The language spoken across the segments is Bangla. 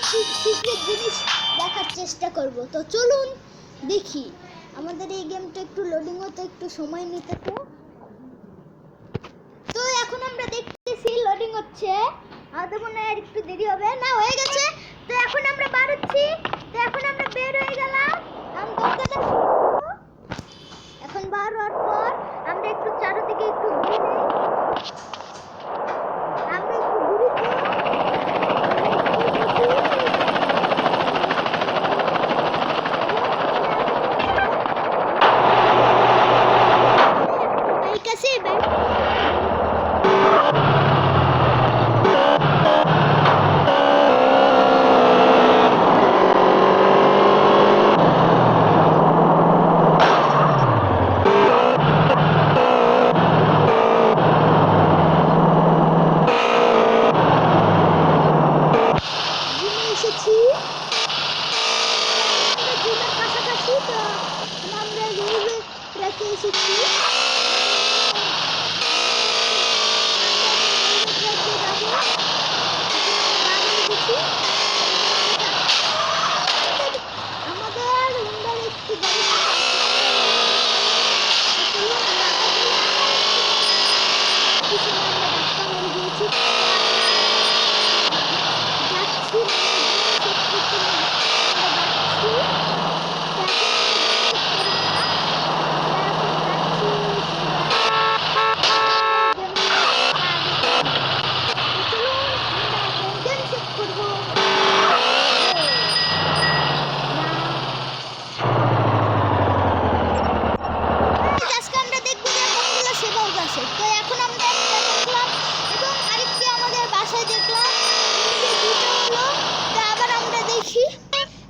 সিক্রেট জিনিস দেখার চেষ্টা করব। তো চলুন দেখি। আমাদের এই গেমটা একটু লোডিং হতে একটু সময় নিতে। তো এখন আমরা দেখতেছি লোডিং হচ্ছে, আমাদের মনে হয় একটু দেরি হবে। না, হয়ে গেছে। তো এখন আমরা বার হচ্ছি। তো এখন আমরা বের হয়ে গেলাম। এখন বার হওয়ার পর আমরা একটু চারদিকে একটু ঘুরে নেই। আমরা একটু ঘুরেছি।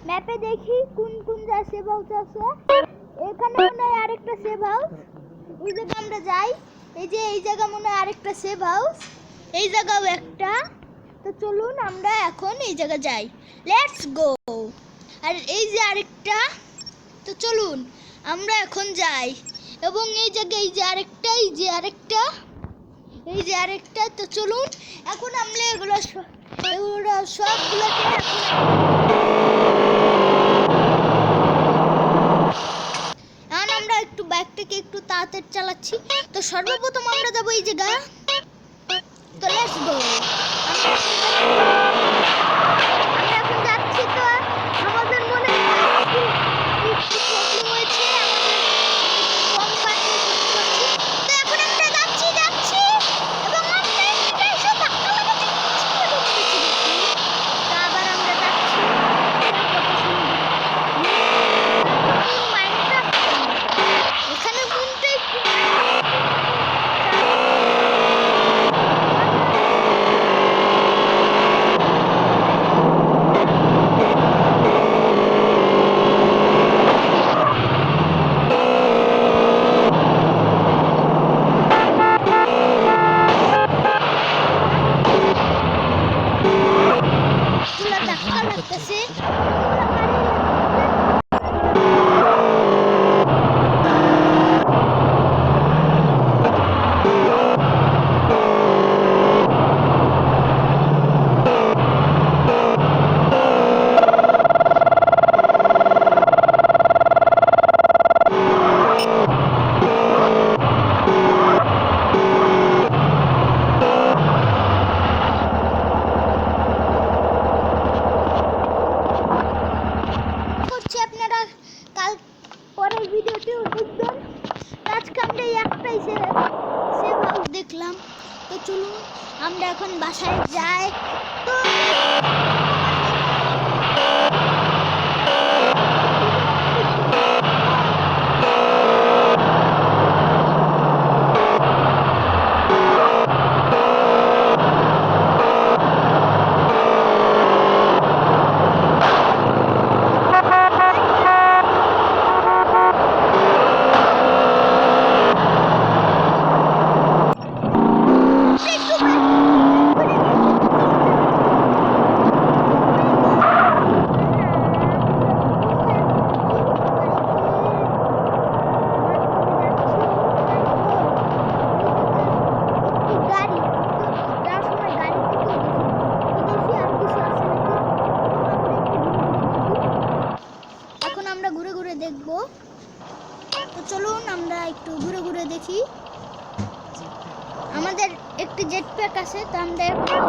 ম্যাপে দেখি কোন কোন জায়গায় সেভ হাউস আছে। এখানে মনে হয় আরেকটা সেভ হাউস, ওই জায়গা আমরা যাই। এই যে এই জায়গা মনে হয় আরেকটা সেভ হাউস, এই জায়গাও একটা। তো চলুন আমরা এখন এই জায়গা যাই, লেটস গো। আর এই যে আরেকটা, তো চলুন আমরা এখন যাই। এবং এই জায়গায় এই যে আরেকটা, এই যে আরেকটা, এই যে আরেকটা। তো চলুন এখন আমরা এগুলো সবগুলোকে এখন আমরা একটু বাইকটাকে একটু তাড়াতাড়ি চালাচ্ছি। তো সর্বপ্রথম আমরা যাবো এই জায়গা। তো লেটস গো। আমরা এখন যাচ্ছি। তো আমাদের মনে হয়েছে একটু ঘুরে ঘুরে দেখি। আমাদের একটি জেট প্যাক আছে, তো আমরা এখন